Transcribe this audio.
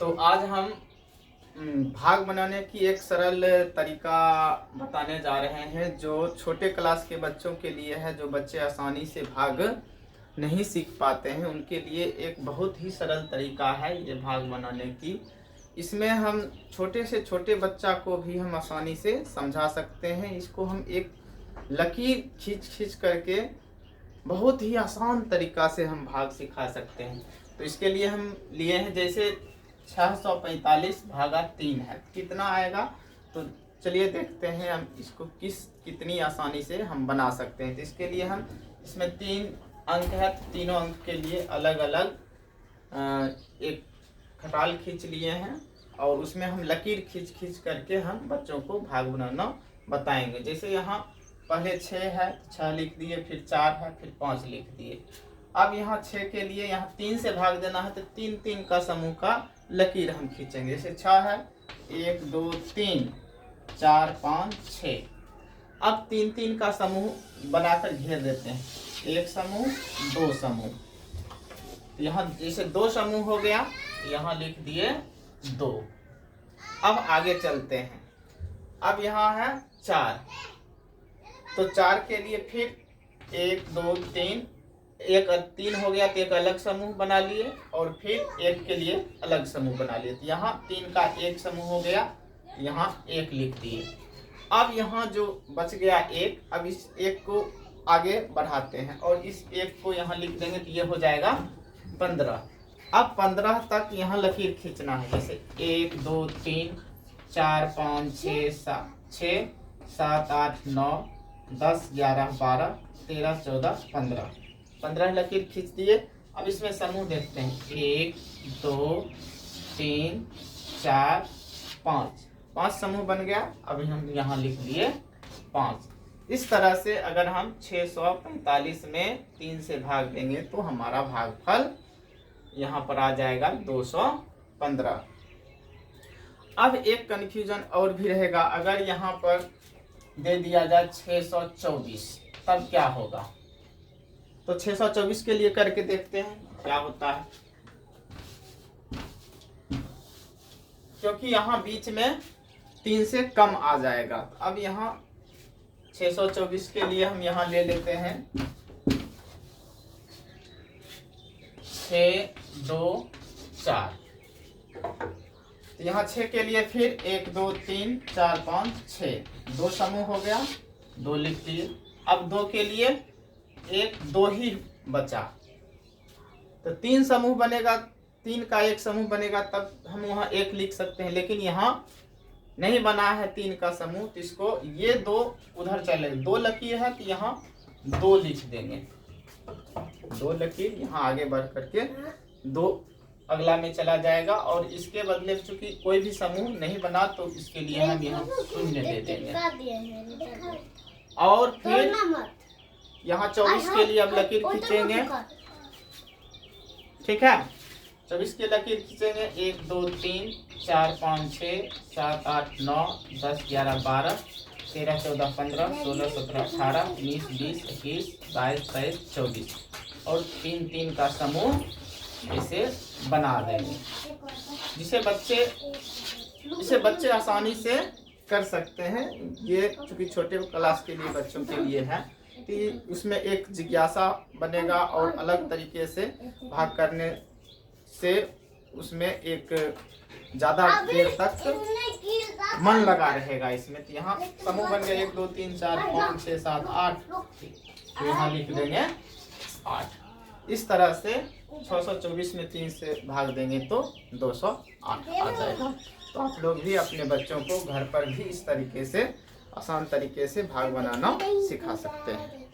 तो आज हम भाग बनाने की एक सरल तरीका बताने जा रहे हैं जो छोटे क्लास के बच्चों के लिए है। जो बच्चे आसानी से भाग नहीं सीख पाते हैं उनके लिए एक बहुत ही सरल तरीका है ये भाग बनाने की। इसमें हम छोटे से छोटे बच्चा को भी हम आसानी से समझा सकते हैं। इसको हम एक लकीर खींच करके बहुत ही आसान तरीका से हम भाग सिखा सकते हैं। तो इसके लिए हम लिए हैं जैसे 645 भागा 3 है, कितना आएगा। तो चलिए देखते हैं हम इसको कितनी आसानी से हम बना सकते हैं। तो इसके लिए हम इसमें 3 अंक है, तीनों अंक के लिए अलग अलग एक खटाल खींच लिए हैं और उसमें हम लकीर खींच करके हम बच्चों को भाग बनाना बताएंगे। जैसे यहाँ पहले 6 है, 6 लिख दिए, फिर 4 है, फिर 5 लिख दिए। अब यहाँ 6 के लिए यहाँ 3 से भाग देना है तो 3 का समूह का लकीर हम खींचेंगे। जैसे 6 है, 1 2 3 4 5 6। अब 3 का समूह बनाकर घेर देते हैं। एक समूह, 2 समूह। यहाँ जैसे 2 समूह हो गया, यहाँ लिख दिए 2। अब आगे चलते हैं। अब यहाँ है 4, तो 4 के लिए फिर 1 2 3, एक 3 हो गया तो एक अलग समूह बना लिए और फिर 1 के लिए अलग समूह बना लिए। तो यहाँ 3 का एक समूह हो गया, यहाँ 1 लिख दिए। अब यहाँ जो बच गया 1, अब इस 1 को आगे बढ़ाते हैं और इस 1 को यहाँ लिख देंगे तो ये हो जाएगा 15। अब 15 तक यहाँ लकीर खींचना है। जैसे 1 2 3 4 5 6 7 8 9 10 11 12 13 14 15 लकीर खींच दिए। अब इसमें समूह देखते हैं। 1 2 3 4 5 समूह बन गया। अभी हम यहाँ लिख लिए 5। इस तरह से अगर हम 645 में 3 से भाग देंगे तो हमारा भागफल यहाँ पर आ जाएगा 215। अब एक कन्फ्यूजन और भी रहेगा, अगर यहाँ पर दे दिया जाए 624 तब क्या होगा। तो 624 के लिए करके देखते हैं क्या होता है, क्योंकि यहाँ बीच में 3 से कम आ जाएगा। अब यहाँ 624 के लिए हम यहाँ ले लेते हैं 6 2 4। तो यहाँ 6 के लिए फिर 1 2 3 4 5 6, 2 समूह हो गया, 2 लिख दिए। अब 2 के लिए 1 2 ही बचा, तो 3 समूह बनेगा, 3 का एक समूह बनेगा तब हम वहाँ 1 लिख सकते हैं। लेकिन यहाँ नहीं बना है 3 का समूह, तो इसको ये 2 उधर चले, 2 लकीर है तो यहाँ 2 लिख देंगे। 2 लकीर यहाँ आगे बढ़ करके 2 अगला में चला जाएगा और इसके बदले चूंकि कोई भी समूह नहीं बना तो इसके लिए हम यहाँ 0 दे देंगे। और फिर यहाँ 24 के लिए अब लकीर खींचेंगे। ठीक है, 24 के लकीर खींचेंगे। 1 2 3 4 5 6 7 8 9 10 11 12 13 14 15 16 17 18 19 20 21 22 23 24 और 3 का समूह इसे बना देंगे, जिसे बच्चे आसानी से कर सकते हैं। ये चूंकि छोटे क्लास के लिए बच्चों के लिए है कि उसमें एक जिज्ञासा बनेगा और अलग तरीके से भाग करने से उसमें एक ज़्यादा देर तक मन लगा रहेगा इसमें। तो यहाँ समूह बन गया 1 2 3 4 5 6 7 8, तो यहाँ लिख देंगे 8। इस तरह से 624 में 3 से भाग देंगे तो 208 आ जाएगा। तो आप लोग भी अपने बच्चों को घर पर भी इस तरीके से आसान तरीके से भाग बनाना सिखा सकते हैं।